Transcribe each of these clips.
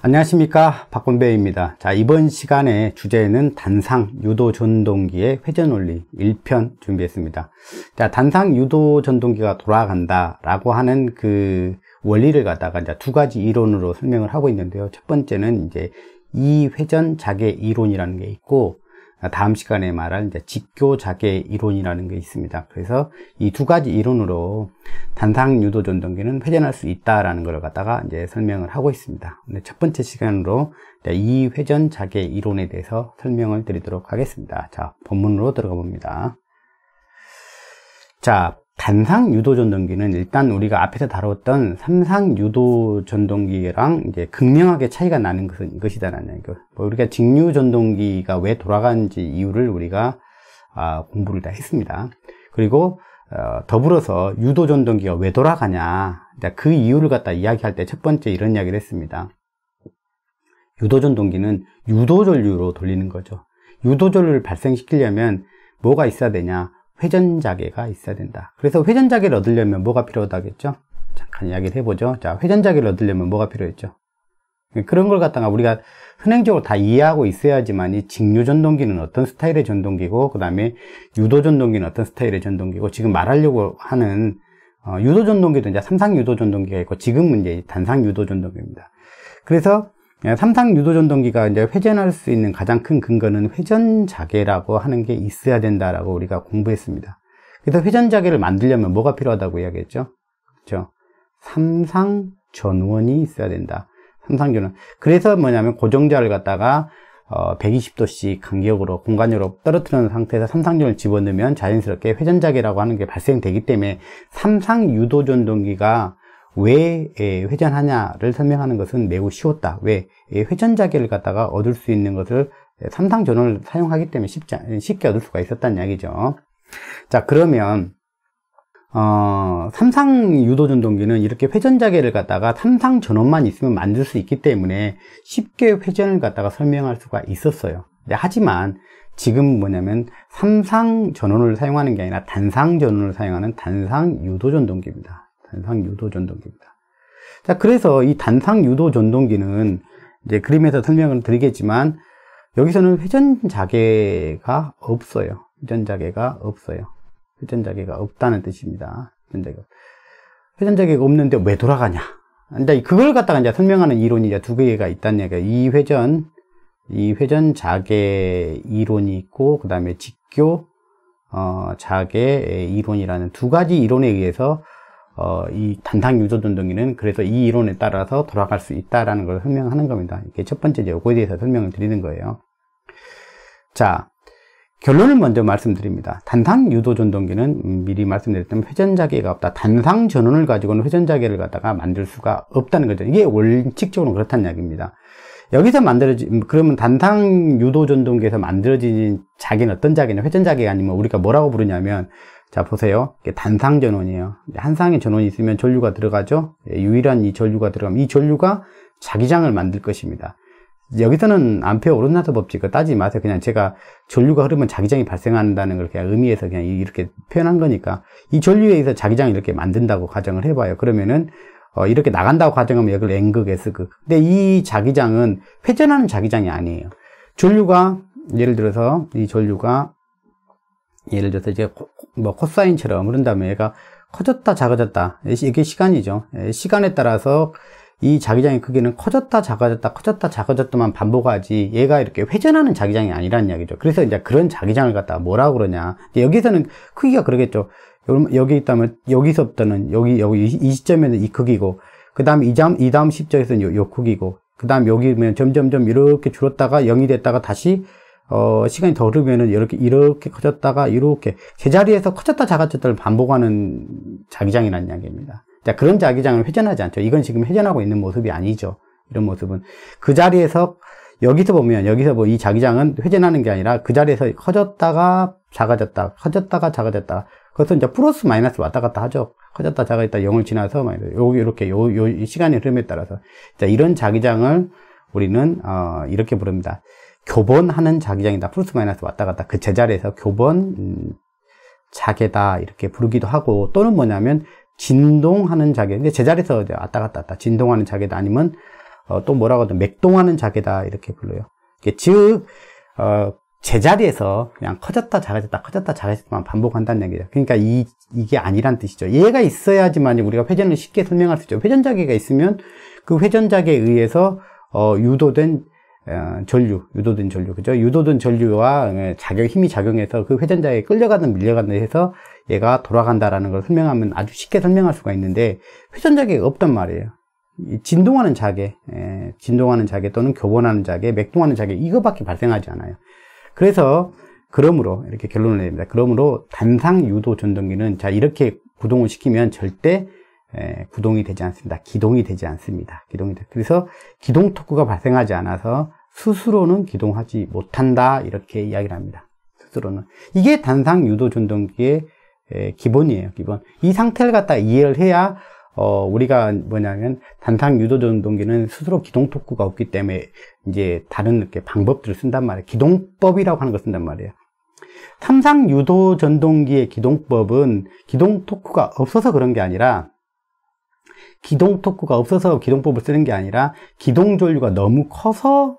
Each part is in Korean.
안녕하십니까, 박건배입니다. 자, 이번 시간에 주제는 단상 유도 전동기의 회전 원리 1편 준비했습니다. 자, 단상 유도 전동기가 돌아간다 라고 하는 그 원리를 갖다가 이제 두 가지 이론으로 설명을 하고 있는데요. 첫 번째는 이제 이회전 자개 이론이라는 게 있고, 다음 시간에 말할 이제 직교 자개 이론이라는 게 있습니다. 그래서 이 두 가지 이론으로 단상 유도 전동기는 회전할 수 있다라는 걸 갖다가 이제 설명을 하고 있습니다. 첫 번째 시간으로 이 회전 자개 이론에 대해서 설명을 드리도록 하겠습니다. 자, 본문으로 들어가 봅니다. 자, 단상 유도 전동기는 일단 우리가 앞에서 다뤘던 삼상 유도 전동기랑 이제 극명하게 차이가 나는 것은 이것이다라는 얘기고, 우리가 직류 전동기가 왜 돌아가는지 이유를 우리가 공부를 다 했습니다. 그리고 더불어서 유도 전동기가 왜 돌아가냐, 그 이유를 갖다 이야기할 때 첫 번째 이런 이야기를 했습니다. 유도 전동기는 유도 전류로 돌리는 거죠. 유도 전류를 발생시키려면 뭐가 있어야 되냐? 회전 자개가 있어야 된다. 그래서 회전 자개를 얻으려면 뭐가 필요하다겠죠? 잠깐 이야기를 해보죠. 자, 회전 자개를 얻으려면 뭐가 필요했죠? 그런 걸 갖다가 우리가 흔행적으로 다 이해하고 있어야지만 이 직류 전동기는 어떤 스타일의 전동기고, 그 다음에 유도 전동기는 어떤 스타일의 전동기고, 지금 말하려고 하는 유도 전동기도 이제 삼상 유도 전동기가 있고, 지금은 이제 단상 유도 전동기입니다. 그래서 삼상 유도 전동기가 이제 회전할 수 있는 가장 큰 근거는 회전 자개라고 하는 게 있어야 된다라고 우리가 공부했습니다. 그래서 회전 자개를 만들려면 뭐가 필요하다고 이야기했죠? 그렇죠? 삼상 전원이 있어야 된다. 삼상 전원. 그래서 뭐냐면 고정자를 갖다가 120도씩 간격으로 공간으로 떨어뜨리는 상태에서 삼상 전원을 집어넣으면 자연스럽게 회전 자개라고 하는 게 발생되기 때문에 삼상 유도 전동기가 왜 회전하냐를 설명하는 것은 매우 쉬웠다. 왜? 회전 자개를 갖다가 얻을 수 있는 것을 삼상 전원을 사용하기 때문에 쉽게 얻을 수가 있었다는 이야기죠. 자, 그러면 삼상 유도 전동기는 이렇게 회전 자개를 갖다가 삼상 전원만 있으면 만들 수 있기 때문에 쉽게 회전을 갖다가 설명할 수가 있었어요. 하지만 지금 뭐냐면 삼상 전원을 사용하는 게 아니라 단상 전원을 사용하는 단상 유도 전동기입니다. 단상 유도 전동기입니다. 자, 그래서 이 단상 유도 전동기는 이제 그림에서 설명을 드리겠지만, 여기서는 회전 자개가 없어요. 회전 자개가 없어요. 회전 자개가 없다는 뜻입니다. 회전 자개가 없는데 왜 돌아가냐? 이제 그걸 갖다가 이제 설명하는 이론이 이제 두 개가 있다는 얘기가, 이 회전 자개 이론이 있고, 그 다음에 직교 자개 이론이라는 두 가지 이론에 의해서 이 단상 유도 전동기는 그래서 이 이론에 따라서 돌아갈 수 있다라는 걸 설명하는 겁니다. 이게 첫 번째 요거에 대해서 설명을 드리는 거예요. 자, 결론을 먼저 말씀드립니다. 단상 유도 전동기는 미리 말씀드렸다면 회전 자개가 없다. 단상 전원을 가지고는 회전 자개를 갖다가 만들 수가 없다는 거죠. 이게 원칙적으로 그렇다는 이야기입니다. 여기서 그러면 단상 유도 전동기에서 만들어진 자개는 어떤 자개냐? 회전 자개가 아니면 우리가 뭐라고 부르냐면, 자, 보세요. 이게 단상 전원이에요. 한 쌍의 전원이 있으면 전류가 들어가죠. 유일한 이 전류가 들어가면 이 전류가 자기장을 만들 것입니다. 여기서는 암페어 오르나서 법칙을 따지지 마세요. 그냥 제가 전류가 흐르면 자기장이 발생한다는 걸 그냥 의미해서 그냥 이렇게 표현한 거니까, 이 전류에 의해서 자기장을 이렇게 만든다고 가정을 해봐요. 그러면은 이렇게 나간다고 가정하면 여기를 N극, S극. 근데 이 자기장은 회전하는 자기장이 아니에요. 전류가 예를 들어서 이제 코사인처럼 그런 다음에 얘가 커졌다 작아졌다, 이게 시간이죠. 시간에 따라서 이 자기장의 크기는 커졌다 작아졌다만 반복하지, 얘가 이렇게 회전하는 자기장이 아니라는 이야기죠. 그래서 이제 그런 자기장을 갖다가 뭐라고 그러냐, 여기서는 크기가 그러겠죠. 여기 있다면 여기서부터는 여기 이 시점에는 이 크기고, 그 다음에 이 다음 시점에서는 요 크기고, 그 다음 여기면 점점점 이렇게 줄었다가 0이 됐다가 다시 시간이 더 흐르면은 이렇게 커졌다가 이렇게 제자리에서 커졌다 작아졌다를 반복하는 자기장이라는 이야기입니다. 자, 그런 자기장을 회전하지 않죠. 이건 지금 회전하고 있는 모습이 아니죠. 이런 모습은 그 자리에서 여기서 보면 이 자기장은 회전하는 게 아니라 그 자리에서 커졌다가 작아졌다, 커졌다가 작아졌다. 그것은 이제 플러스 마이너스 왔다 갔다 하죠. 커졌다 작아졌다 0을 지나서 여기 이렇게 요 시간의 흐름에 따라서, 자, 이런 자기장을 우리는 이렇게 부릅니다. 교본하는 자기장이다. 플러스 마이너스 왔다 갔다 그 제자리에서 교본 자개다 이렇게 부르기도 하고, 또는 뭐냐면 진동하는 자개. 근데 제자리에서 왔다 갔다 진동하는 자개다. 아니면 또 뭐라고 하든 맥동하는 자개다 이렇게 불러요. 즉 제자리에서 그냥 커졌다 작아졌다 커졌다 작아졌다만 반복한다는 얘기죠. 그러니까 이게 아니란 뜻이죠. 얘가 있어야지만 우리가 회전을 쉽게 설명할 수 있죠. 회전자개가 있으면 그 회전자개에 의해서 유도된 전류, 그죠? 유도된 전류와 힘이 작용해서 그 회전자개에 끌려가든 밀려가든 해서 얘가 돌아간다라는 걸 설명하면 아주 쉽게 설명할 수가 있는데, 회전자개가 없단 말이에요. 진동하는 자개 또는 교본하는 자개, 맥동하는 자개, 이거밖에 발생하지 않아요. 그래서 그러므로 이렇게 결론을 내립니다. 그러므로 단상 유도 전동기는 자 이렇게 구동을 시키면 절대 구동이 되지 않습니다. 기동이 되지 않습니다. 그래서 기동 토크가 발생하지 않아서 스스로는 기동하지 못한다 이렇게 이야기를 합니다. 스스로는. 이게 단상 유도 전동기의 기본이에요. 기본. 이 상태를 갖다 이해를 해야 우리가 뭐냐면 단상 유도 전동기는 스스로 기동 토크가 없기 때문에 이제 다른 이렇게 방법들을 쓴단 말이에요. 기동법이라고 하는 걸 쓴단 말이에요. 탐상 유도 전동기의 기동법은 기동 토크가 없어서 그런 게 아니라, 기동 토크가 없어서 기동법을 쓰는 게 아니라 기동 전류가 너무 커서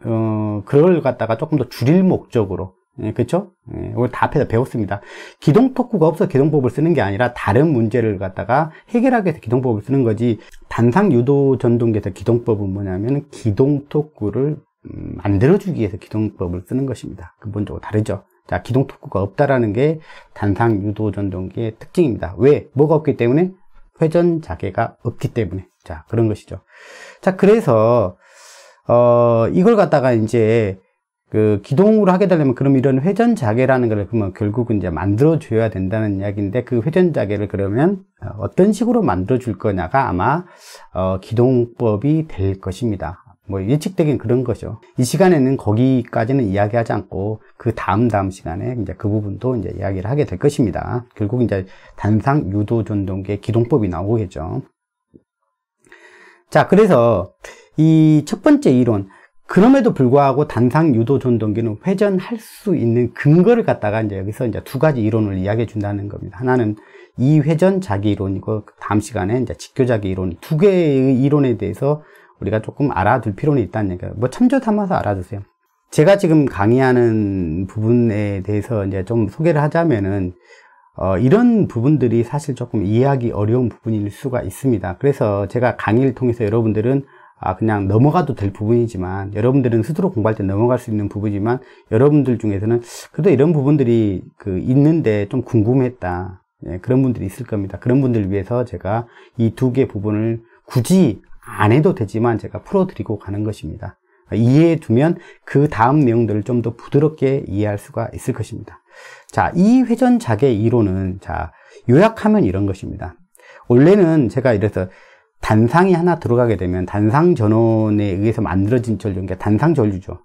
그걸 갖다가 조금 더 줄일 목적으로, 그렇죠? 오늘 다 앞에서 배웠습니다. 기동 토크가 없어 기동법을 쓰는 게 아니라 다른 문제를 갖다가 해결하기 위해서 기동법을 쓰는 거지, 단상 유도 전동기에서 기동법은 뭐냐면 기동 토크를 만들어주기 위해서 기동법을 쓰는 것입니다. 근본적으로 다르죠. 자, 기동 토크가 없다라는 게 단상 유도 전동기의 특징입니다. 왜? 뭐가 없기 때문에? 회전 자개가 없기 때문에. 자, 그런 것이죠. 자, 그래서 이걸 갖다가 이제 그 기동으로 하게 되려면 그럼 이런 회전 자개라는 걸 그러면 결국은 이제 만들어 줘야 된다는 이야기인데, 그 회전 자개를 그러면 어떤 식으로 만들어 줄 거냐가 아마 기동법이 될 것입니다. 뭐 예측되긴 그런 거죠. 이 시간에는 거기까지는 이야기하지 않고 그 다음 시간에 이제 그 부분도 이제 이야기를 하게 될 것입니다. 결국 이제 단상 유도 전동기의 기동법이 나오겠죠. 자, 그래서 이 첫 번째 이론, 그럼에도 불구하고 단상 유도 전동기는 회전할 수 있는 근거를 갖다가 이제 여기서 이제 두 가지 이론을 이야기해 준다는 겁니다. 하나는 이 회전 자개 이론이고, 다음 시간에 이제 직교 자개 이론, 두 개의 이론에 대해서 우리가 조금 알아둘 필요는 있다는 얘기예요. 뭐 참조 삼아서 알아두세요. 제가 지금 강의하는 부분에 대해서 이제 좀 소개를 하자면은 이런 부분들이 사실 조금 이해하기 어려운 부분일 수가 있습니다. 그래서 제가 강의를 통해서 여러분들은 그냥 넘어가도 될 부분이지만, 여러분들은 스스로 공부할 때 넘어갈 수 있는 부분이지만, 여러분들 중에서는 그래도 이런 부분들이 있는데 좀 궁금했다, 그런 분들이 있을 겁니다. 그런 분들을 위해서 제가 이 두 개 부분을 굳이 안 해도 되지만 제가 풀어드리고 가는 것입니다. 이해해 두면 그 다음 내용들을 좀 더 부드럽게 이해할 수가 있을 것입니다. 자, 이 회전 자개 이론은, 자, 요약하면 이런 것입니다. 원래는 제가 이래서 단상이 하나 들어가게 되면 단상 전원에 의해서 만들어진 전류, 그러니까 단상 전류죠.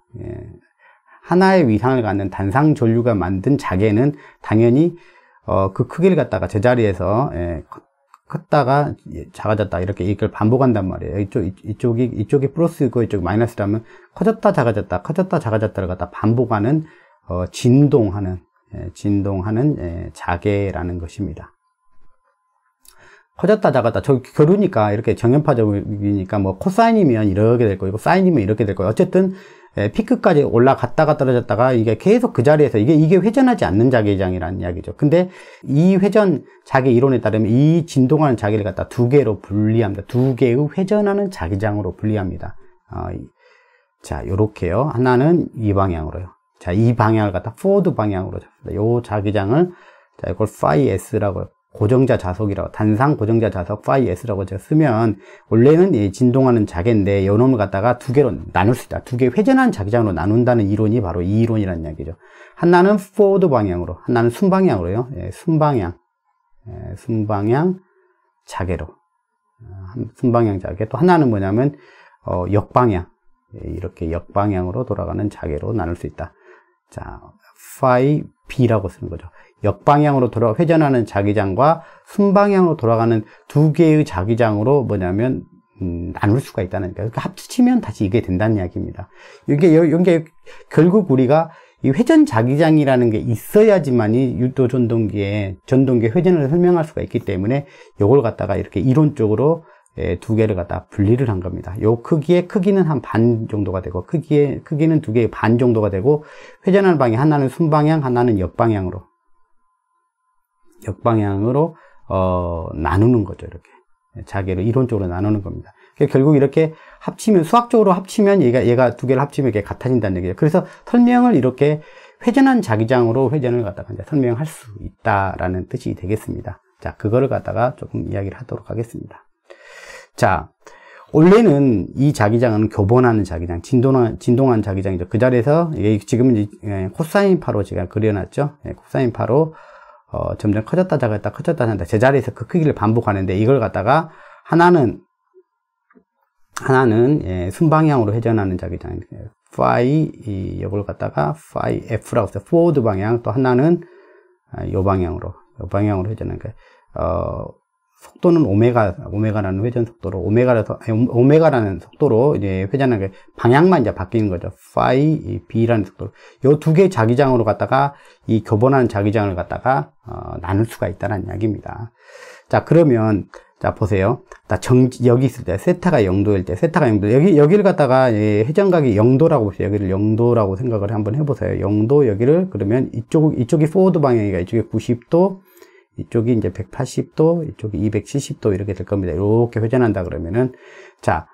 하나의 위상을 갖는 단상 전류가 만든 자개는 당연히 그 크기를 갖다가 제자리에서 컸다가 작아졌다 이렇게 이걸 반복한단 말이에요. 이쪽이 플러스고 이쪽이 마이너스라면 커졌다 작아졌다 커졌다 작아졌다를 갖다 반복하는 진동하는 자개라는 것입니다. 커졌다 작았다, 저 겨루니까 이렇게 정연파적이니까 뭐 코사인이면 이렇게 될 거고 사인이면 이렇게 될 거고, 어쨌든 피크까지 올라갔다가 떨어졌다가 이게 계속 그 자리에서 이게 회전하지 않는 자개장이라는 이야기죠. 근데 이 회전 자개 이론에 따르면 이 진동하는 자개를 갖다 두 개로 분리합니다. 두 개의 회전하는 자개장으로 분리합니다. 자, 요렇게요. 하나는 이 방향으로요. 자, 이 방향을 갖다 포워드 방향으로 잡습니다. 요 자개장을, 자, 이걸 phi s라고, 고정자 자석이라고, 단상 고정자 자석 phi s라고 제가 쓰면, 원래는 이 진동하는 자개인데 요 놈을 갖다가 두 개로 나눌 수 있다. 두 개 회전하는 자개장으로 나눈다는 이론이 바로 이 이론이라는 이야기죠. 하나는 포워드 방향으로, 하나는 순방향으로요. 순방향 자개로, 순방향 자개. 또 하나는 뭐냐면 역방향, 이렇게 역방향으로 돌아가는 자개로 나눌 수 있다. 자, phi b라고 쓰는 거죠. 역방향으로 회전하는 자기장과 순방향으로 돌아가는 두 개의 자기장으로 뭐냐면 나눌 수가 있다는 거예요. 그러니까 합치면 다시 이게 된다는 이야기입니다. 이게 결국 우리가 이 회전 자기장이라는 게 있어야지만이 유도 전동기의 회전을 설명할 수가 있기 때문에 이걸 갖다가 이렇게 이론적으로 두 개를 갖다 분리를 한 겁니다. 요 크기는 한 반 정도가 되고, 크기는 두 개의 반 정도가 되고, 회전하는 방향, 하나는 순방향, 하나는 역방향으로 나누는 거죠. 이렇게. 자개로 이론적으로 나누는 겁니다. 결국 이렇게 합치면, 수학적으로 합치면 얘가 두 개를 합치면 이게 같아진다는 얘기죠. 그래서 설명을 이렇게 회전한 자기장으로 회전을 갖다가 이제 설명할 수 있다라는 뜻이 되겠습니다. 자, 그거를 갖다가 조금 이야기를 하도록 하겠습니다. 자, 원래는 이 자기장은 교본하는 자기장, 진동한 자기장이죠. 그 자리에서, 지금은 코사인파로 제가 그려놨죠. 코사인파로, 점점 커졌다 작았다 커졌다 작았다 제자리에서 그 크기를 반복하는데, 이걸 갖다가 하나는 순방향으로 회전하는 자기장, 이걸 갖다가 phi f라고 해서 forward 방향, 또 하나는 요 방향으로 회전하는 거예요. 속도는 오메가라는 회전 속도로, 오메가라는 속도로 이제 회전하는 게 방향만 이제 바뀌는 거죠. phi b라는 속도로. 요 두 개의 자기장으로 갖다가 이 교본하는 자기장을 갖다가 나눌 수가 있다는 이야기입니다. 자, 그러면 자, 보세요. 여기 있을 때, 세타가 0도일 때, 여기를 갖다가 회전각이 0도라고 보세요. 여기를 0도라고 생각을 한번 해보세요. 0도, 여기를, 그러면 이쪽이 포워드 방향이니까 이쪽이 90도, 이쪽이 이제 180도, 이쪽이 270도 이렇게 될 겁니다. 이렇게 회전한다 그러면은, 자,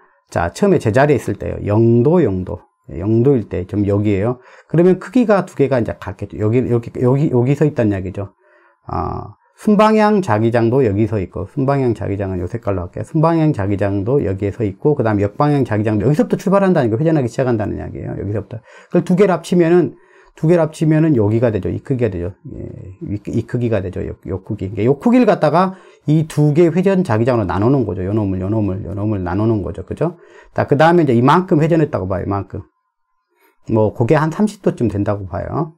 처음에 제자리에 있을 때요. 0도일 때, 좀 여기에요. 그러면 크기가 두 개가 이제 같겠죠. 여기 서 있다는 이야기죠. 순방향 자기장도 여기 서 있고, 순방향 자기장은 요 색깔로 할게요. 순방향 자기장도 여기에 서 있고, 그 다음에 역방향 자기장도 여기서부터 출발한다니까, 회전하기 시작한다는 이야기예요. 여기서부터. 그걸 두 개를 합치면은 여기가 되죠. 이 크기가 되죠. 이 크기가 되죠. 요 크기. 그러니까 요 크기를 갖다가 이 두 개의 회전 자기장으로 나누는 거죠. 요 놈을 나누는 거죠. 그죠? 자, 그 다음에 이제 이만큼 회전했다고 봐요. 이만큼. 그게 한 30도쯤 된다고 봐요.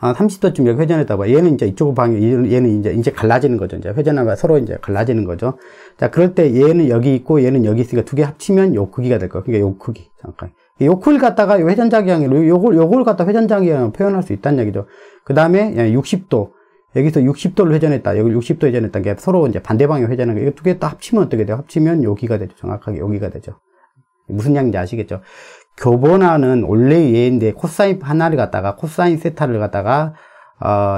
30도쯤 여기 회전했다고 봐요. 얘는 이제 이쪽 방향, 얘는 이제 갈라지는 거죠. 이제 회전하면 서로 이제 갈라지는 거죠. 자, 그럴 때 얘는 여기 있고 얘는 여기 있으니까 두 개 합치면 요 크기가 될 거예요. 그러니까 요 크기. 잠깐. 요 크기를 갖다가 회전 자기장으로 요걸 갖다 회전 자기장으로 표현할 수 있다는 얘기죠. 그 다음에 60도. 여기서 60도를 회전했다. 여기 60도 회전했다. 게 서로 이제 반대 방향 회전하는 거. 이거 두 개 다 합치면 어떻게 돼요? 합치면 여기가 되죠. 정확하게 여기가 되죠. 무슨 양인지 아시겠죠? 교본하는 원래 얘인데 코사인 하나를 갖다가 코사인 세타를 갖다가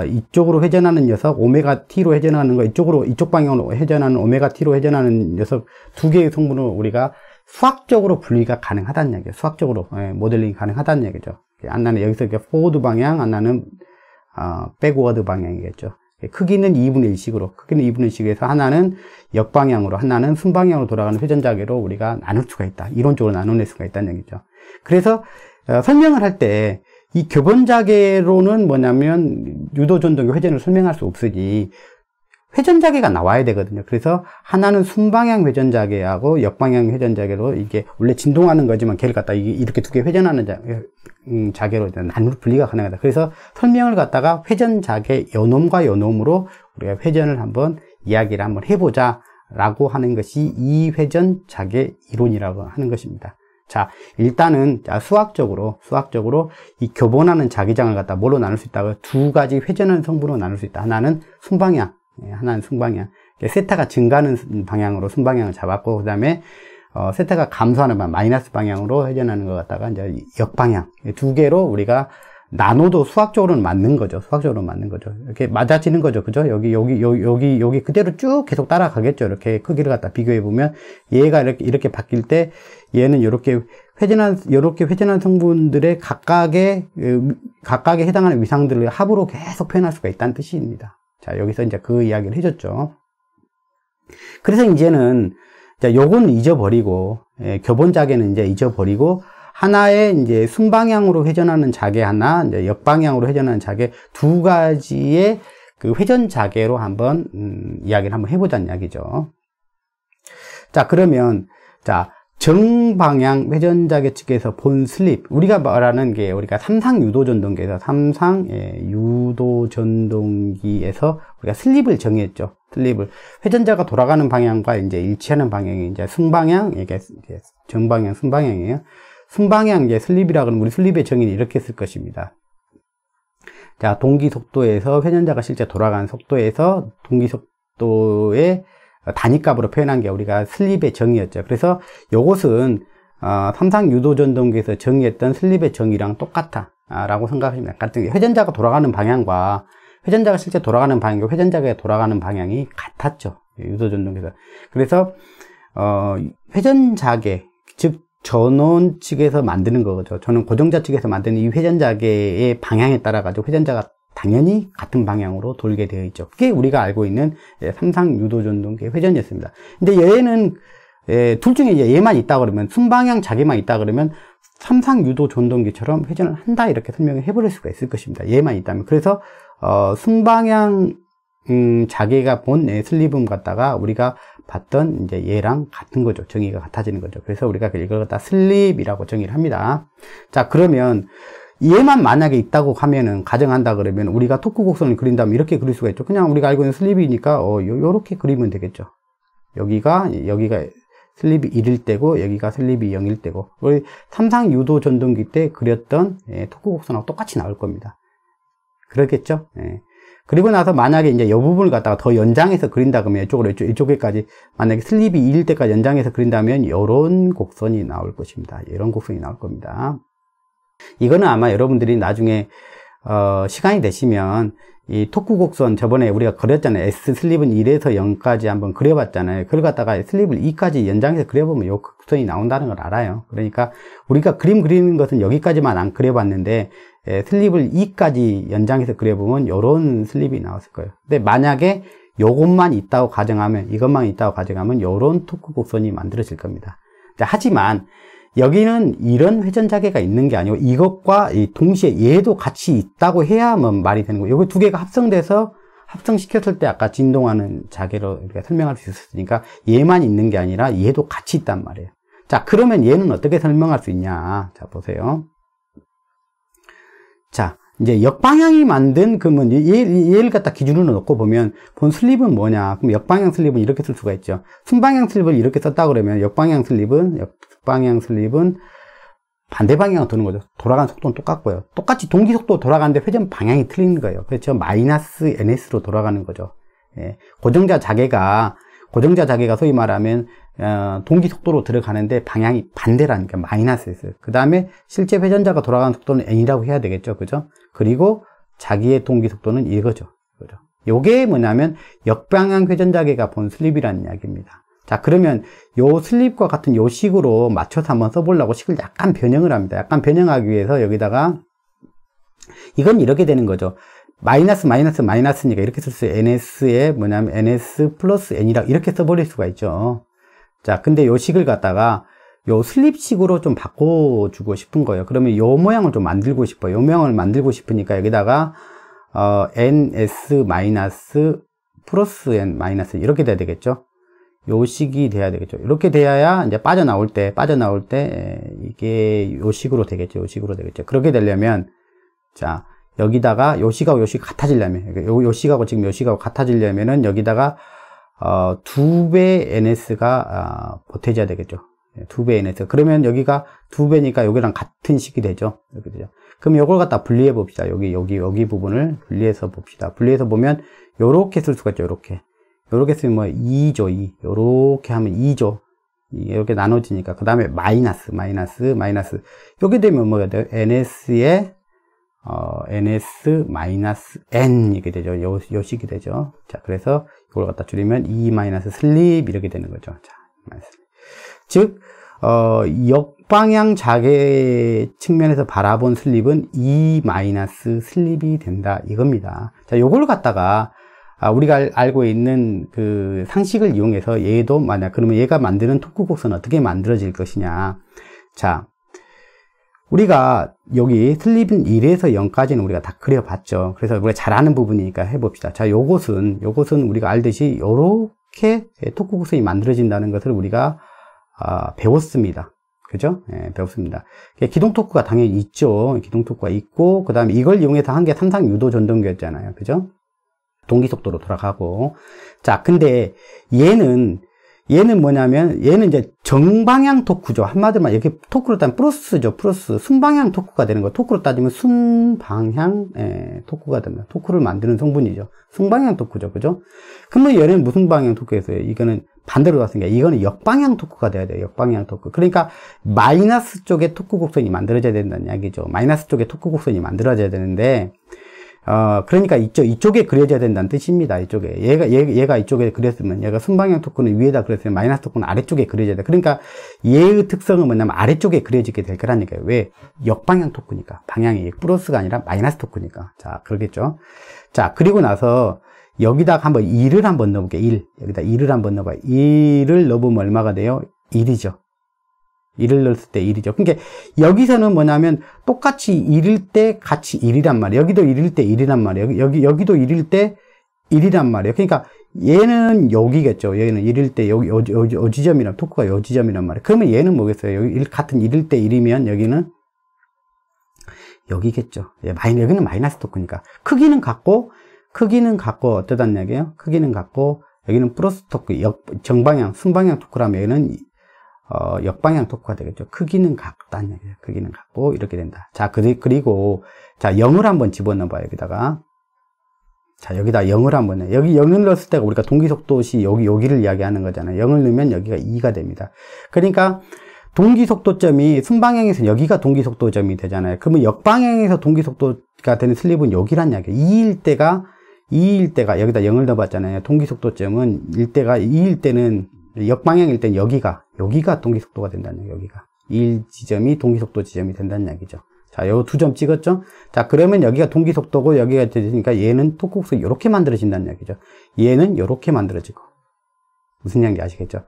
이쪽으로 회전하는 녀석 오메가 t로 회전하는 거, 이쪽 방향으로 회전하는 오메가 t로 회전하는 녀석 두 개의 성분을 우리가 수학적으로 분리가 가능하다는 얘기예요. 수학적으로 모델링이 가능하다는 얘기죠. 하나는 여기서 이렇게 포워드 방향, 하나는 백워드 방향이겠죠. 크기는 2분의 1씩에서 하나는 역방향으로, 하나는 순방향으로 돌아가는 회전자계로 우리가 나눌 수가 있다. 이론적으로 나눠낼 수가 있다는 얘기죠. 그래서 설명을 할 때 이 교본자계로는 뭐냐면 유도전동기 회전을 설명할 수 없으니 회전자계가 나와야 되거든요. 그래서 하나는 순방향 회전자계하고 역방향 회전자계로 이게 원래 진동하는 거지만 걔를 갖다 이렇게 두 개 회전하는 자계로 나눌 분리가 가능하다. 그래서 설명을 갖다가 회전자계 요놈과 요놈으로 우리가 회전을 한번 이야기를 한번 해보자 라고 하는 것이 이 회전자계 이론이라고 하는 것입니다. 자, 일단은 수학적으로 이 교본하는 자기장을 갖다 뭘로 나눌 수 있다고? 두 가지 회전하는 성분으로 나눌 수 있다. 하나는 순방향, 하나는 순방향. 세타가 증가하는 방향으로 순방향을 잡았고, 그 다음에 세타가 감소하는 방향, 마이너스 방향으로 회전하는 것 갖다가 이제 역방향. 두 개로 우리가 나눠도 수학적으로는 맞는 거죠. 이렇게 맞아지는 거죠. 그죠? 여기 그대로 쭉 계속 따라가겠죠. 이렇게 크기를 갖다 비교해 보면 얘가 이렇게 바뀔 때 얘는 이렇게 회전한 성분들의 각각에 해당하는 위상들을 합으로 계속 표현할 수가 있다는 뜻입니다. 자, 여기서 이제 그 이야기를 해줬죠. 그래서 이제는 요건 잊어버리고, 교본자계는 이제 잊어버리고, 하나의 이제 순방향으로 회전하는 자계 하나, 이제 역방향으로 회전하는 자계 두 가지의 그 회전 자계로 이야기를 한번 해보자는 이야기죠. 자, 그러면, 정방향 회전자계 측에서 본 슬립, 우리가 말하는 게 우리가 삼상 유도전동기에서 삼상 유도전동기에서 우리가 슬립을 정의했죠. 슬립을 회전자가 돌아가는 방향과 이제 일치하는 방향이 이제 순방향, 이게 정방향, 순방향이에요. 순방향 이제 슬립이라 그러면 우리 슬립의 정의는 이렇게 쓸 것입니다. 자, 동기 속도에서 회전자가 실제 돌아가는 속도에서 동기 속도의 단위값으로 표현한 게 우리가 슬립의 정의였죠. 그래서 이것은 삼상 유도전동기에서 정의했던 슬립의 정의랑 똑같아 라고 생각하시면 될 것 같은 게, 회전자가 돌아가는 방향과 회전자가 실제 돌아가는 방향과 회전자가 돌아가는 방향이 같았죠. 유도전동기에서. 그래서 회전자계, 즉 전원 측에서 만드는 거죠. 저는 고정자 측에서 만드는 이 회전자계의 방향에 따라 가지고 회전자가 당연히 같은 방향으로 돌게 되어 있죠. 그게 우리가 알고 있는 삼상 유도전동기의 회전이었습니다. 근데 얘는 둘 중에 이제 얘만 있다 그러면, 순방향 자계만 있다 그러면 삼상 유도전동기처럼 회전을 한다 이렇게 설명을 해버릴 수가 있을 것입니다. 얘만 있다면. 그래서 순방향 자계가 본 슬립음 갖다가 우리가 봤던 이제 얘랑 같은 거죠. 정의가 같아지는 거죠. 그래서 우리가 이걸 갖다 슬립이라고 정의를 합니다. 자, 그러면 얘만 만약에 있다고 하면은, 가정한다 그러면 우리가 토크 곡선을 그린다면 이렇게 그릴 수가 있죠. 그냥 우리가 알고 있는 슬립이니까 요렇게 그리면 되겠죠. 여기가 슬립이 1일 때고 여기가 슬립이 0일 때고, 우리 삼상 유도 전동기 때 그렸던 토크 곡선하고 똑같이 나올 겁니다. 그렇겠죠? 예. 그리고 나서 만약에 이제 이 부분을 갖다가 더 연장해서 그린다 그러면 이쪽에까지 만약에 슬립이 2일 때까지 연장해서 그린다면 이런 곡선이 나올 것입니다. 이런 곡선이 나올 겁니다. 이거는 아마 여러분들이 나중에 시간이 되시면 이 토크 곡선, 저번에 우리가 그렸잖아요. S 슬립은 1에서 0까지 한번 그려봤잖아요. 그걸 갖다가 슬립을 2까지 연장해서 그려보면 이 곡선이 나온다는 걸 알아요. 그러니까 우리가 그림 그리는 것은 여기까지만 안 그려봤는데 슬립을 2까지 연장해서 그려보면 이런 슬립이 나왔을 거예요. 근데 만약에 요것만 있다고 가정하면, 이것만 있다고 가정하면 이런 토크 곡선이 만들어질 겁니다. 하지만 여기는 이런 회전자계가 있는 게 아니고 이것과 동시에 얘도 같이 있다고 해야만 말이 되는 거예요. 여기 두 개가 합성돼서, 합성시켰을 때 아까 진동하는 자계로 우리가 설명할 수 있었으니까 얘만 있는 게 아니라 얘도 같이 있단 말이에요. 자, 그러면 얘는 어떻게 설명할 수 있냐? 자, 보세요. 자, 이제 역방향이 만든, 그러면 얘를 갖다 기준으로 놓고 보면 본 슬립은 뭐냐? 그럼 역방향 슬립은 이렇게 쓸 수가 있죠. 순방향 슬립을 이렇게 썼다 그러면 역방향 슬립은 반대 방향으로 도는 거죠. 돌아가는 속도는 똑같고요. 똑같이 동기 속도 돌아가는데 회전 방향이 틀린 거예요. 그렇죠? 마이너스 ns로 돌아가는 거죠. 예. 고정자 자계가 소위 말하면 동기 속도로 들어가는데 방향이 반대라니까, 마이너스였어요. 그 다음에 실제 회전자가 돌아가는 속도는 n이라고 해야 되겠죠. 그죠? 그리고 자기의 동기 속도는 이거죠. 그죠? 요게 뭐냐면 역방향 회전자계가 본 슬립이라는 이야기입니다. 자, 그러면 요 슬립과 같은 요 식으로 맞춰서 한번 써보려고 식을 약간 변형을 합니다. 약간 변형하기 위해서 여기다가 이건 이렇게 되는 거죠. 마이너스니까 이렇게 쓸 수 있어요. ns에 뭐냐면 ns 플러스 n이라 이렇게 써버릴 수가 있죠. 자, 근데 요 식을 갖다가 요 슬립식으로 좀 바꿔주고 싶은 거예요. 그러면 요 모양을 좀 만들고 싶어요. 요 모양을 만들고 싶으니까 여기다가 ns 마이너스 플러스 n 마이너스 이렇게 돼야 되겠죠. 요 식이 돼야 되겠죠. 이렇게 돼야 이제 빠져나올 때 이게 요 식으로 되겠죠. 요 식으로 되겠죠. 그렇게 되려면, 자, 여기다가 요 식하고 요 식 같아지려면, 요 식하고 지금 요 식하고 같아지려면은 여기다가 2배 ns가 보태져야 되겠죠. 2배 ns. 그러면 여기가 2배니까 여기랑 같은 식이 되죠. 이렇게 되죠. 그럼 요걸 갖다 분리해 봅시다. 여기 부분을 분리해서 봅시다. 분리해서 보면 요렇게 쓸 수가 있죠. 요렇게 쓰면 뭐 2죠, 2. 요렇게 하면 2죠. 이렇게 나눠지니까. 그 다음에 마이너스. 요게 되면 뭐가 돼요? ns에, ns 마이너스 n 이게 되죠. 요 식이 되죠. 자, 그래서 이걸 갖다 줄이면 2 마이너스 슬립 이렇게 되는 거죠. 자, 마이너스. 즉, 역방향 자계 측면에서 바라본 슬립은 2 마이너스 슬립이 된다. 이겁니다. 자, 요걸 갖다가 우리가 알고 있는 그 상식을 이용해서 얘도 그러면 얘가 만드는 토크 곡선은 어떻게 만들어질 것이냐. 자, 우리가 여기 슬립은 1에서 0까지는 우리가 다 그려봤죠. 그래서 우리가 잘 아는 부분이니까 해봅시다. 자, 요것은 우리가 알듯이 요렇게 토크 곡선이 만들어진다는 것을 우리가 배웠습니다. 그죠? 예, 배웠습니다. 기동 토크가 당연히 있죠. 기동 토크가 있고, 그 다음에 이걸 이용해서 한 게 삼상 유도 전동기였잖아요. 그죠? 동기 속도로 돌아가고. 자, 근데 얘는 뭐냐면, 얘는 이제 정방향 토크죠. 한마디로 이렇게 토크로 따지면 플러스죠. 플러스. 순방향 토크가 되는 거예요. 토크로 따지면 순방향, 토크가 됩니다. 토크를 만드는 성분이죠. 순방향 토크죠. 그죠? 그러면 얘는 무슨 방향 토크였어요? 이거는 반대로 갔으니까, 이거는 역방향 토크가 돼야 돼요. 역방향 토크. 그러니까, 마이너스 쪽에 토크 곡선이 만들어져야 된다는 이야기죠. 마이너스 쪽에 토크 곡선이 만들어져야 되는데, 그러니까 이쪽에 그려져야 된다는 뜻입니다. 이쪽에. 얘가 이쪽에 그렸으면, 얘가 순방향 토크는 위에다 그렸으면, 마이너스 토크는 아래쪽에 그려져야 돼. 그러니까, 얘의 특성은 뭐냐면, 아래쪽에 그려지게 될 거라니까요. 왜? 역방향 토크니까. 방향이 플러스가 아니라 마이너스 토크니까. 자, 그러겠죠. 자, 그리고 나서, 여기다가 한번 1을 한번 넣어볼게요. 1. 여기다 1을 한번 넣어봐요. 1을 넣어보면 얼마가 돼요? 1이죠. 1을 넣었을 때 1이죠. 그러니까 여기서는 뭐냐면 똑같이 1일 때 같이 1이란 말이에요. 여기도 1일 때 1이란 말이에요. 여기도 1일 때 1이란 말이에요. 그러니까 얘는 여기겠죠. 얘는 1일 때 여기 요 지점이란, 토크가 요 지점이란 말이에요. 그러면 얘는 뭐겠어요? 여기 같은 1일 때 1이면 여기는 여기겠죠. 여기는 마이너스 토크니까. 크기는 같고 어떠단 얘기예요? 크기는 같고 여기는 플러스 토크, 정방향, 순방향 토크라면 얘는 역방향 토크가 되겠죠. 크기는 같다는 얘기예요. 크기는 같고 이렇게 된다. 자, 그리고 자, 0을 한번 집어넣어 봐요. 여기다가. 자, 여기다 0을 한번 넣어요. 여기 0을 넣었을 때가 우리가 동기속도시 여기를 이야기하는 거잖아요. 0을 넣으면 여기가 2가 됩니다. 그러니까 동기속도점이 순방향에서 여기가 동기속도점이 되잖아요. 그러면 역방향에서 동기속도가 되는 슬립은 여기란 이야기예요. 2일 때가 여기다 0을 넣어봤잖아요. 동기속도점은 2일 때는 역방향일 때는 여기가 동기속도가 된다는 얘기예요. 여기가 1지점이 동기속도 지점이 된다는 얘기죠. 자, 요 두 점 찍었죠? 자, 그러면 여기가 동기속도고 여기가 되니까 얘는 토크 곡선이 이렇게 만들어진다는 얘기죠. 얘는 이렇게 만들어지고. 무슨 얘기인지 아시겠죠?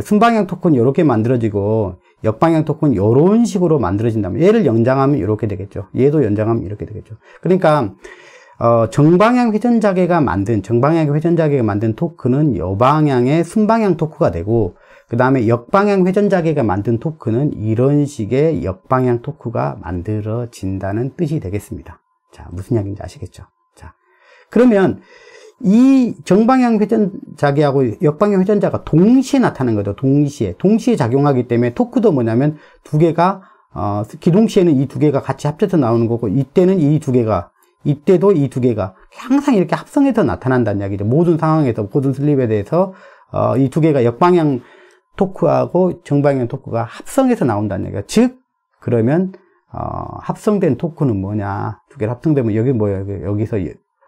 순방향 토크는 이렇게 만들어지고 역방향 토크는 이런 식으로 만들어진다면 얘를 연장하면 이렇게 되겠죠. 얘도 연장하면 이렇게 되겠죠. 그러니까 정방향 회전자계가 만든 토크는 여방향의 순방향 토크가 되고, 그 다음에 역방향 회전자계가 만든 토크는 이런 식의 역방향 토크가 만들어진다는 뜻이 되겠습니다. 자, 무슨 이야기인지 아시겠죠? 자, 그러면 이 정방향 회전자계하고 역방향 회전자가 동시에 나타나는 거죠. 동시에 작용하기 때문에 토크도 뭐냐면 두 개가, 기동시에는 이 두 개가 같이 합쳐서 나오는 거고, 이때는 이때도 이 두 개가 항상 이렇게 합성해서 나타난다는 이야기죠. 모든 상황에서, 모든 슬립에 대해서, 이 두 개가 역방향 토크하고 정방향 토크가 합성해서 나온다는 얘기예요. 즉, 그러면, 합성된 토크는 뭐냐. 두 개가 합성되면 여기 뭐예요? 여기서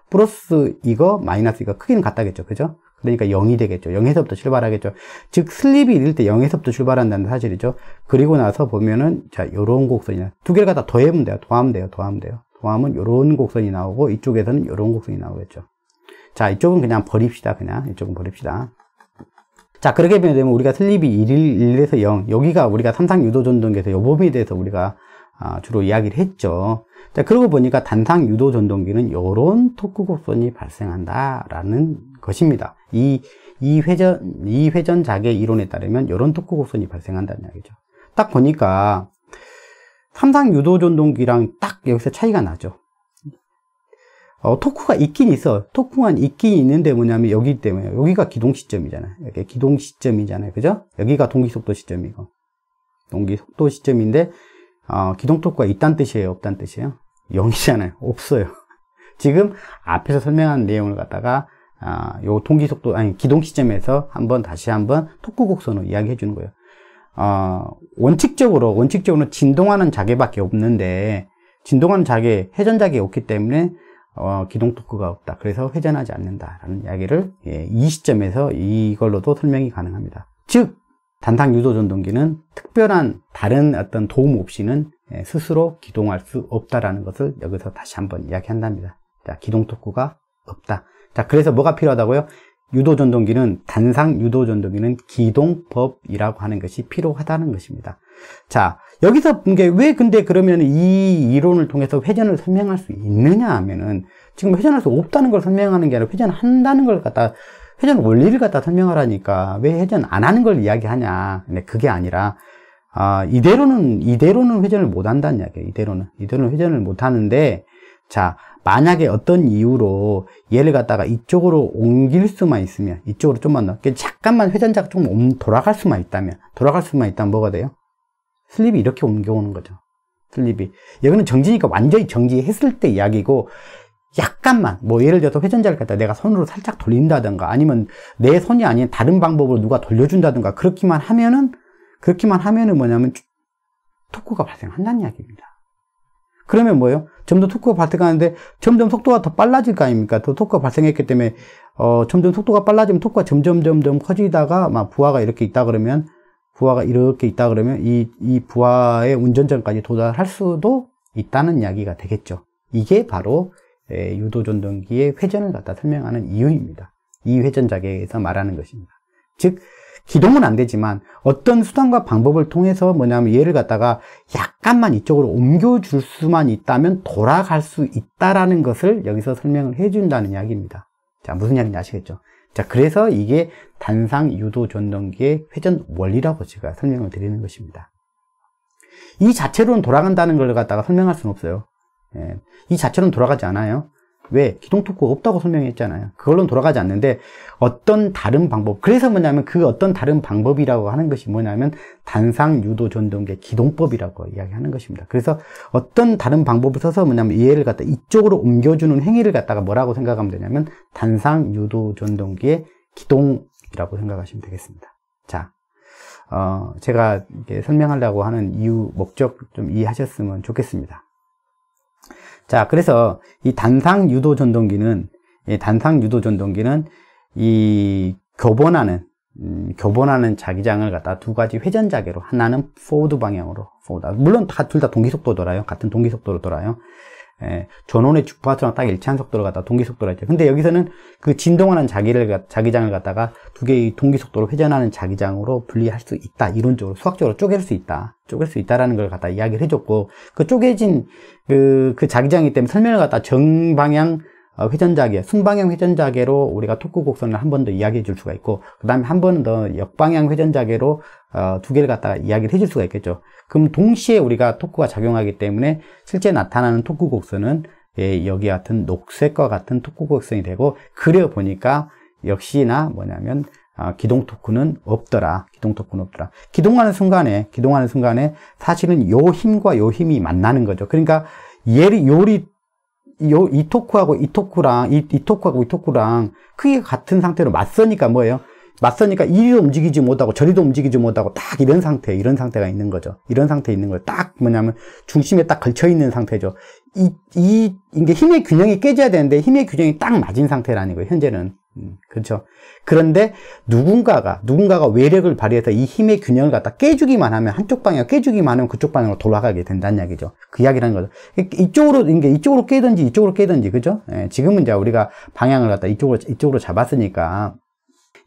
플러스 이거, 마이너스 이거 크기는 같다겠죠. 그죠? 그러니까 0이 되겠죠. 0에서부터 출발하겠죠. 즉, 슬립이 이럴 때 0에서부터 출발한다는 사실이죠. 그리고 나서 보면은, 자, 요런 곡선이나, 두 개를 갖다 더하면 돼요. 더하면 더하면 요런 곡선이 나오고, 이쪽에서는 요런 곡선이 나오겠죠. 자, 이쪽은 그냥 버립시다. 이쪽은 버립시다. 자, 그렇게 되면 우리가 슬립이 1에서 0, 여기가 우리가 삼상 유도 전동기에서 요 부분에 대해서 우리가 주로 이야기를 했죠. 자, 그러고 보니까 단상 유도 전동기는 요런 토크 곡선이 발생한다라는 것입니다. 이 회전 자계 이론에 따르면 요런 토크 곡선이 발생한다는 이야기죠. 딱 보니까 삼상 유도 전동기랑 딱 여기서 차이가 나죠. 토크가 있긴 있어. 토크가 있긴 있는데 뭐냐면 여기 때문에, 여기가 기동 시점이잖아요. 여기 기동 시점이잖아요. 그죠? 여기가 동기속도 시점이고. 동기속도 시점인데, 기동 토크가 있다는 뜻이에요? 없다는 뜻이에요? 0이잖아요. 없어요. 지금 앞에서 설명한 내용을 갖다가, 요 동기속도, 기동 시점에서 다시 한번 토크 곡선으로 이야기해 주는 거예요. 원칙적으로 진동하는 자계밖에 없는데, 진동하는 자계, 회전 자계가 없기 때문에, 기동 토크가 없다. 그래서 회전하지 않는다라는 이야기를 이 시점에서 이걸로도 설명이 가능합니다. 즉, 단상 유도 전동기는 특별한 다른 어떤 도움 없이는 스스로 기동할 수 없다라는 것을 여기서 다시 한번 이야기한답니다. 자, 기동 토크가 없다. 자, 그래서 뭐가 필요하다고요? 단상 유도 전동기는 기동법이라고 하는 것이 필요하다는 것입니다. 자, 여기서 본 게 왜 근데 그러면 이 이론을 통해서 회전을 설명할 수 있느냐 하면은 지금 회전할 수 없다는 걸 설명하는 게 아니라 회전한다는 걸 갖다 회전 원리를 갖다 설명하라니까 왜 회전 안 하는 걸 이야기하냐. 근데 그게 아니라, 이대로는 회전을 못 한다는 이야기예요. 이대로는 회전을 못 하는데, 자, 만약에 어떤 이유로 얘를 갖다가 이쪽으로 옮길 수만 있으면, 이쪽으로 좀만 더, 잠깐만 회전자가 좀 돌아갈 수만 있다면 뭐가 돼요? 슬립이 이렇게 옮겨오는 거죠. 슬립이. 여기는 정지니까 완전히 정지했을 때 이야기고, 약간만, 뭐 예를 들어서 회전자를 갖다 내가 손으로 살짝 돌린다든가, 아니면 내 손이 아닌 다른 방법으로 누가 돌려준다든가, 그렇게만 하면은 뭐냐면 토크가 발생한다는 이야기입니다. 그러면 뭐예요? 점점 토크가 발생하는데 점점 속도가 더 빨라질 거 아닙니까? 더 토크가 발생했기 때문에 점점 속도가 빨라지면 토크가 점점 커지다가 막 부하가 이렇게 있다 그러면 이 부하의 운전전까지 도달할 수도 있다는 이야기가 되겠죠. 이게 바로 유도전동기의 회전을 갖다 설명하는 이유입니다. 이 회전자계에서 말하는 것입니다. 즉 기동은 안 되지만 어떤 수단과 방법을 통해서 뭐냐면 얘를 갖다가 약간만 이쪽으로 옮겨줄 수만 있다면 돌아갈 수 있다라는 것을 여기서 설명을 해준다는 이야기입니다. 자, 무슨 이야기인지 아시겠죠? 자, 그래서 이게 단상 유도 전동기의 회전 원리라고 제가 설명을 드리는 것입니다. 이 자체로는 돌아간다는 걸 갖다가 설명할 수는 없어요. 이 자체로는 돌아가지 않아요. 왜? 기동 토크가 없다고 설명했잖아요. 그걸로는 돌아가지 않는데 어떤 다른 방법, 그래서 뭐냐면 그 어떤 다른 방법이라고 하는 것이 뭐냐면 단상 유도 전동기의 기동법이라고 이야기하는 것입니다. 그래서 어떤 다른 방법을 써서 뭐냐면 얘를 갖다 이쪽으로 옮겨주는 행위를 갖다가 뭐라고 생각하면 되냐면 단상 유도 전동기의 기동이라고 생각하시면 되겠습니다. 자, 제가 이렇게 설명하려고 하는 이유, 목적 좀 이해하셨으면 좋겠습니다. 자, 그래서 이 단상 유도 전동기는 이 교본하는 자기장을 갖다 두 가지 회전 자계로, 하나는 포워드 방향으로, 물론 둘 다 동기 속도로 돌아요. 같은 동기 속도로 돌아요. 전원의 주파수랑 딱 일치한 속도로 갖다 동기 속도로 했죠. 근데 여기서는 그 진동하는 자기장을 갖다가 두 개의 동기 속도로 회전하는 자기장으로 분리할 수 있다. 이론적으로, 수학적으로 쪼갤 수 있다라는 걸 갖다 이야기를 해줬고, 그 쪼개진 그 자기장이기 때문에 설명을 갖다 정방향 회전자계, 순방향 회전자계로 우리가 토크 곡선을 한 번 더 이야기해 줄 수가 있고, 그 다음에 한 번 더 역방향 회전자계로 두 개를 갖다가 이야기를 해줄 수가 있겠죠. 그럼 동시에 우리가 토크가 작용하기 때문에 실제 나타나는 토크 곡선은 여기 같은 녹색과 같은 토크 곡선이 되고, 그려 보니까 역시나 뭐냐면 기동 토크는 없더라. 기동하는 순간에 사실은 요 힘과 요 힘이 만나는 거죠. 그러니까 이 토크하고 이 토크랑 크기가 같은 상태로 맞서니까 뭐예요? 맞서니까 이리도 움직이지 못하고 저리도 움직이지 못하고 딱 이런 상태가 있는 거죠. 이런 상태에 있는 거예요. 딱 뭐냐면 중심에 딱 걸쳐 있는 상태죠. 이게 힘의 균형이 깨져야 되는데 힘의 균형이 딱 맞은 상태라는 거예요. 현재는. 그렇죠. 그런데 누군가가 외력을 발휘해서 이 힘의 균형을 갖다 깨주기만 하면, 한쪽 방향 깨주기만 하면 그쪽 방향으로 돌아가게 된다는 이야기죠. 그 이야기라는 거죠. 이쪽으로 깨든지, 그죠? 지금은 이제 우리가 방향을 갖다 이쪽으로 잡았으니까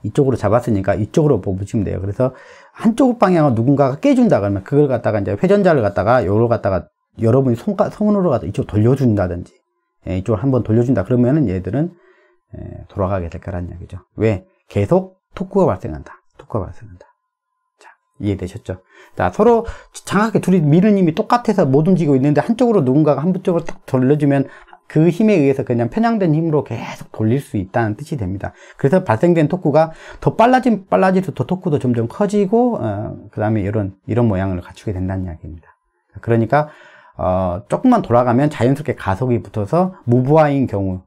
이쪽으로 보시면 돼요. 그래서 한쪽 방향을 누군가가 깨준다 그러면 그걸 갖다가 이제 회전자를 갖다가 여러분이 손으로 갖다 이쪽으로 돌려준다든지, 이쪽으로 한번 돌려준다 그러면은 얘들은 돌아가게 될 거란 이야기죠. 왜? 계속 토크가 발생한다. 자, 이해되셨죠? 자, 서로 정확하게 둘이 미는 힘이 똑같아서 못 움직이고 있는데 한쪽으로 누군가가 한쪽으로 딱 돌려주면 그 힘에 의해서 그냥 편향된 힘으로 계속 돌릴 수 있다는 뜻이 됩니다. 그래서 발생된 토크가 더 빨라질수록 더 토크도 점점 커지고, 그 다음에 이런 모양을 갖추게 된다는 이야기입니다. 그러니까, 조금만 돌아가면 자연스럽게 가속이 붙어서 무부하인 경우,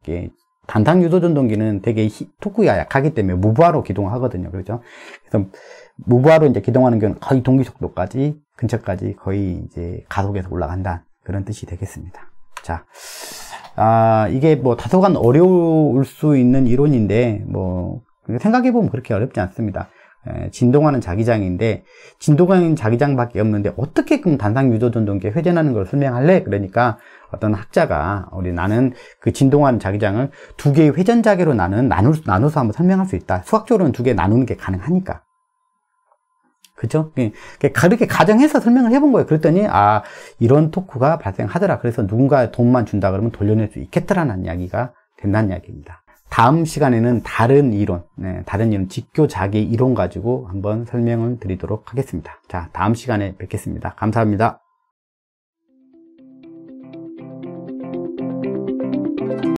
단상 유도 전동기는 되게 토크가 약하기 때문에 무부하로 기동하거든요. 그렇죠? 그래서 무부하로 이제 기동하는 경우는 거의 동기 속도까지, 근처까지 거의 이제 가속에서 올라간다. 그런 뜻이 되겠습니다. 자, 이게 뭐 다소간 어려울 수 있는 이론인데, 뭐, 생각해보면 그렇게 어렵지 않습니다. 진동하는 자기장인데, 진동하는 자기장밖에 없는데, 어떻게 그럼 단상 유도 전동기에 회전하는 걸 설명할래? 그러니까, 어떤 학자가, 나는 그 진동하는 자기장을 두 개의 회전자계로 나눠서 한번 설명할 수 있다. 수학적으로는 두 개 나누는 게 가능하니까. 그죠? 그렇게 가정해서 설명을 해본 거예요. 그랬더니, 이런 토크가 발생하더라. 그래서 누군가 돈만 준다 그러면 돌려낼 수 있겠더라는 이야기가 된다는 이야기입니다. 다음 시간에는 다른 이론, 직교자기 이론 가지고 한번 설명을 드리도록 하겠습니다. 자, 다음 시간에 뵙겠습니다. 감사합니다.